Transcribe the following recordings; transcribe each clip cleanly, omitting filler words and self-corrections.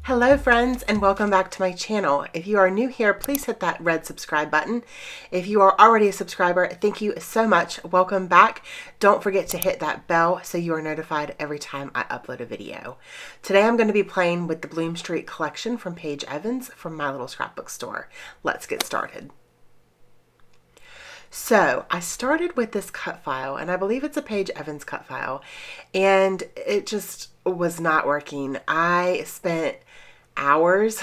Hello friends, and welcome back to my channel. If you are new here, please hit that red subscribe button. If you are already a subscriber, thank you so much. Welcome back. Don't forget to hit that bell so you are notified every time I upload a video. Today I'm going to be playing with the Bloom Street collection from Paige Evans from my little scrapbook store. Let's get started. So I started with this cut file, and I believe it's a Paige Evans cut file, and it just was not working. I spent hours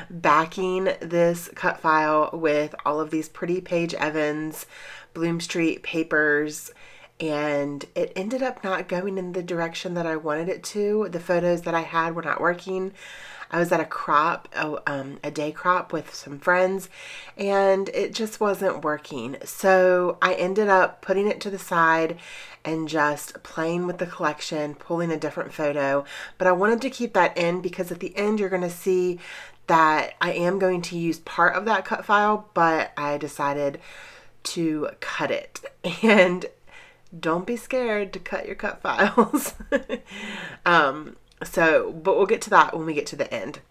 backing this cut file with all of these pretty Paige Evans Bloom Street papers, and it ended up not going in the direction that I wanted it to. The photos that I had were not working. I was at a crop, a day crop with some friends, and it just wasn't working. So I ended up putting it to the side and just playing with the collection, pulling a different photo. But I wanted to keep that in because at the end you're going to see that I am going to use part of that cut file, but I decided to cut it. And don't be scared to cut your cut files. But we'll get to that when we get to the end.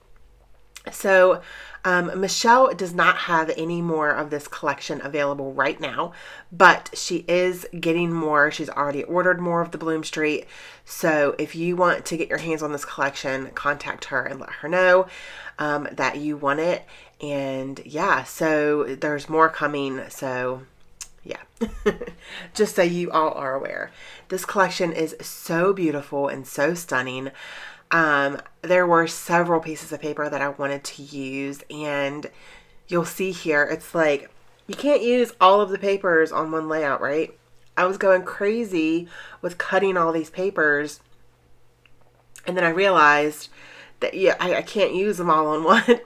So Michelle does not have any more of this collection available right now, but she is getting more. She's already ordered more of the Bloom Street. So if you want to get your hands on this collection, contact her and let her know that you want it. And yeah, so there's more coming. So yeah, just so you all are aware. This collection is so beautiful and so stunning. There were several pieces of paper that I wanted to use, and you'll see here, it's like, you can't use all of the papers on one layout, right? I was going crazy with cutting all these papers, and then I realized that, yeah, I can't use them all on one,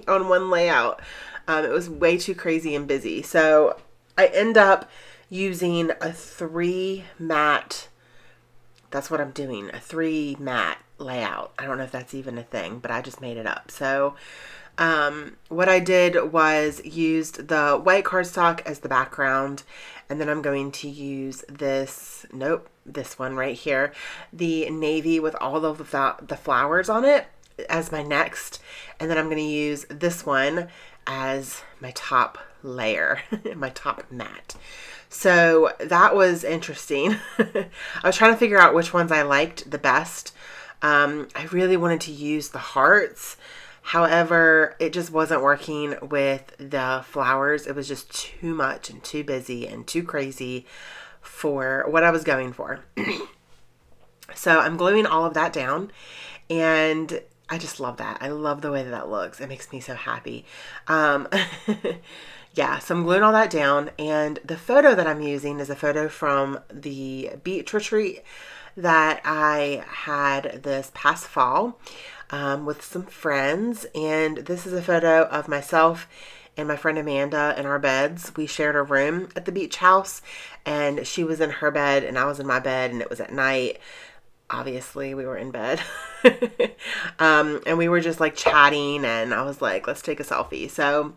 on one layout. It was way too crazy and busy. So I end up using a 3 matte, that's what I'm doing, a 3 matte layout. I don't know if that's even a thing, but I just made it up. So what I did was used the white cardstock as the background, and then I'm going to use this, this one right here, the navy with all of the flowers on it as my next, and then I'm going to use this one as my top layer, my top mat. So that was interesting. I was trying to figure out which ones I liked the best. I really wanted to use the hearts. However, it just wasn't working with the flowers. It was just too much and too busy and too crazy for what I was going for. So I'm gluing all of that down, and I just love that. I love the way that that looks. It makes me so happy. Yeah, so I'm gluing all that down, and the photo that I'm using is a photo from the beach retreat that I had this past fall with some friends, and this is a photo of myself and my friend Amanda in our beds. We shared a room at the beach house, and she was in her bed and I was in my bed, and it was at night. Obviously we were in bed. And we were just like chatting, and I was like, let's take a selfie. So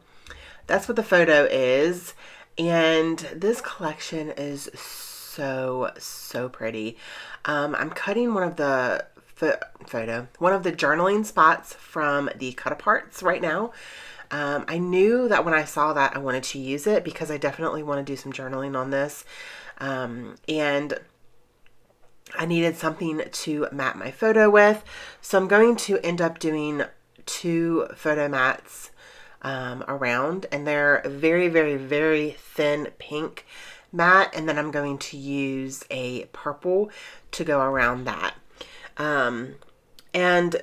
that's what the photo is, and this collection is so pretty. I'm cutting one of the journaling spots from the cut aparts right now. I knew that when I saw that I wanted to use it because I definitely want to do some journaling on this, and I needed something to mat my photo with, so I'm going to end up doing 2 photo mats around, and they're very thin pink matte, and then I'm going to use a purple to go around that. And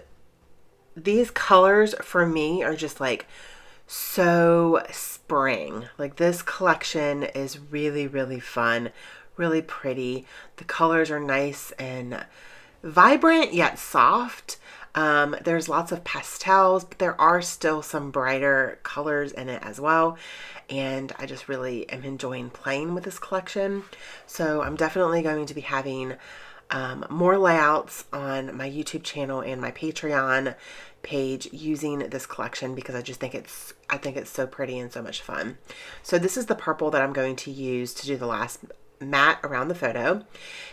these colors for me are just like so spring. Like, this collection is really fun, really pretty. The colors are nice and vibrant yet soft. There's lots of pastels, but there are still some brighter colors in it as well. And I just really am enjoying playing with this collection. So I'm definitely going to be having more layouts on my YouTube channel and my Patreon page using this collection because I just think it's so pretty and so much fun. So this is the purple that I'm going to use to do the last mat around the photo,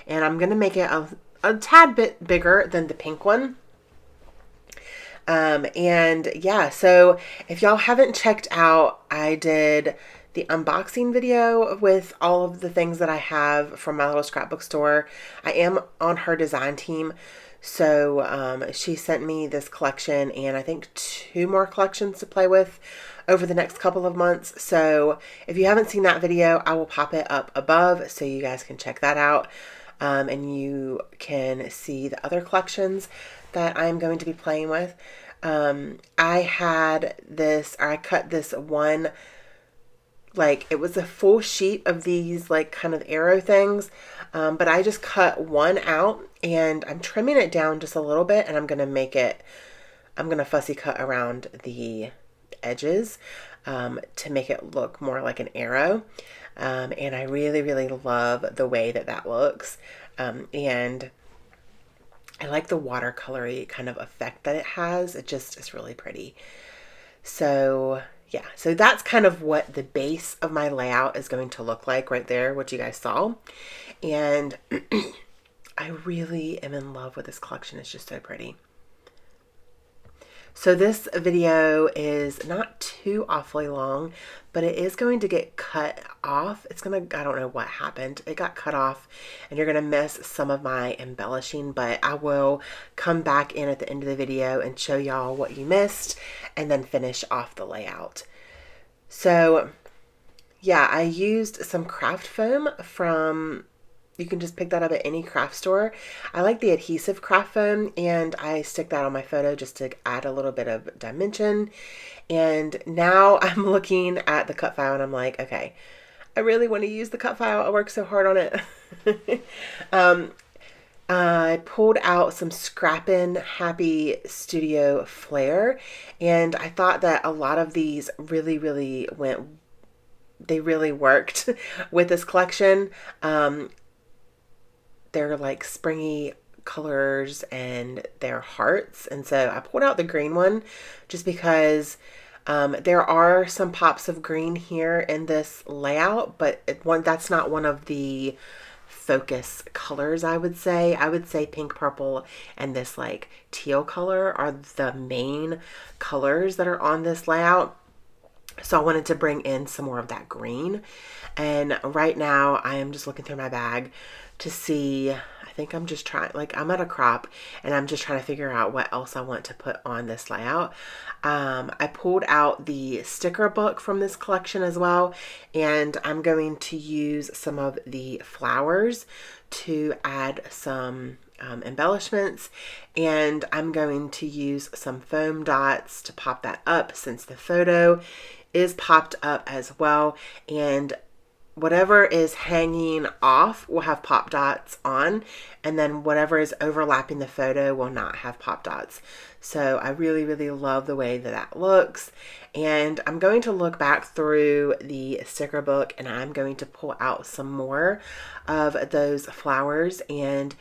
and I'm going to make it a tad bit bigger than the pink one. And yeah, so if y'all haven't checked out, I did the unboxing video with all of the things that I have from my little scrapbook store. I am on her design team. So she sent me this collection and I think 2 more collections to play with over the next couple of months. So if you haven't seen that video, I will pop it up above so you guys can check that out. And you can see the other collections that I'm going to be playing with. I had this, or I cut this one, like it was a full sheet of these like kind of arrow things, but I just cut one out and I'm trimming it down just a little bit, and I'm going to fussy cut around the edges to make it look more like an arrow. And I really, really love the way that that looks. And I like the watercolory kind of effect that it has. It just is really pretty. So yeah, so that's kind of what the base of my layout is going to look like right there, what you guys saw. And I really am in love with this collection. It's just so pretty. So this video is not too awfully long, but it is going to get cut off. I don't know what happened. It got cut off and you're going to miss some of my embellishing, but I will come back in at the end of the video and show y'all what you missed and then finish off the layout. So yeah, I used some craft foam from, you can just pick that up at any craft store. I like the adhesive craft foam and I stick that on my photo just to add a little bit of dimension. And now I'm looking at the cut file and I'm like, okay, I really want to use the cut file. I worked so hard on it. I pulled out some Scrappin' Happy Studio Flair, and I thought that a lot of these really, really worked with this collection. They're like springy colors and they're hearts. And so I pulled out the green one just because there are some pops of green here in this layout, but that's not one of the focus colors, I would say. I would say pink, purple, and this like teal color are the main colors that are on this layout. So I wanted to bring in some more of that green. And right now I am just looking through my bag to see, I think I'm just trying, like I'm at a crop and I'm just trying to figure out what else I want to put on this layout. I pulled out the sticker book from this collection as well, and I'm going to use some of the flowers to add some embellishments, and I'm going to use some foam dots to pop that up since the photo is popped up as well. And whatever is hanging off will have pop dots on, and then whatever is overlapping the photo will not have pop dots. So I really, really love the way that that looks. And I'm going to look back through the sticker book and I'm going to pull out some more of those flowers and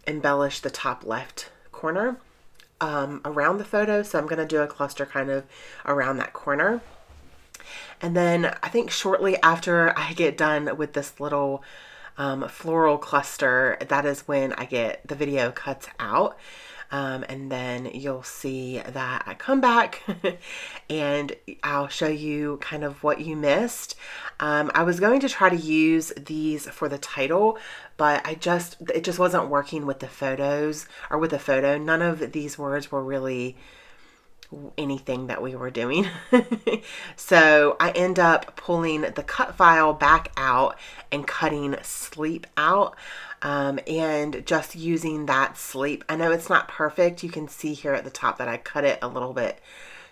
embellish the top left corner around the photo. So I'm going to do a cluster kind of around that corner. And then I think shortly after I get done with this little floral cluster, that is when the video cuts out. And then you'll see that I come back and I'll show you kind of what you missed. I was going to try to use these for the title, but it just wasn't working with the photos or with the photo. None of these words were really anything that we were doing. So I end up pulling the cut file back out and cutting sleep out, and just using that sleep. I know it's not perfect. You can see here at the top that I cut it a little bit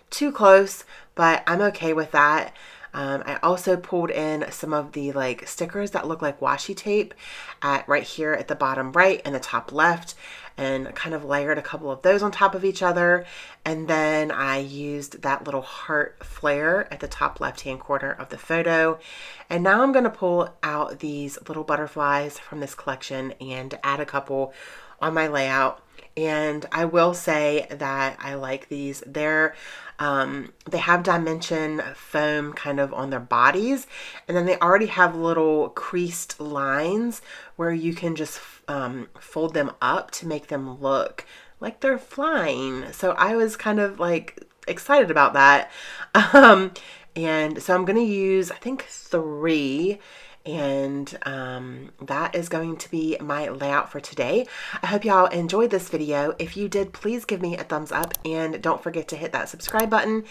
too close, but I'm okay with that. I also pulled in some of the like stickers that look like washi tape right here at the bottom right and the top left, and kind of layered a couple of those on top of each other. And then I used that little heart flare at the top left hand corner of the photo. And now I'm going to pull out these little butterflies from this collection and add a couple on my layout. And I will say that I like these. They have dimension foam kind of on their bodies, and then they already have little creased lines where you can just fold them up to make them look like they're flying. So I was kind of like excited about that. Um, and so I'm going to use, I think, 3. And that is going to be my layout for today. I hope y'all enjoyed this video. If you did, please give me a thumbs up and don't forget to hit that subscribe button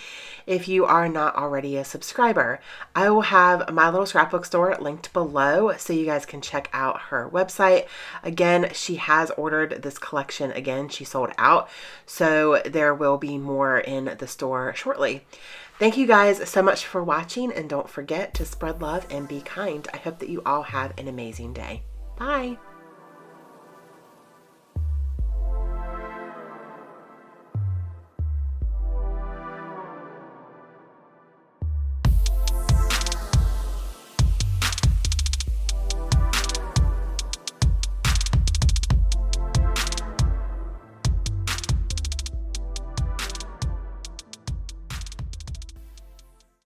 if you are not already a subscriber. I will have my little scrapbook store linked below so you guys can check out her website. Again, she has ordered this collection again. She sold out, so there will be more in the store shortly. Thank you guys so much for watching, and don't forget to spread love and be kind. I hope that you all have an amazing day. Bye.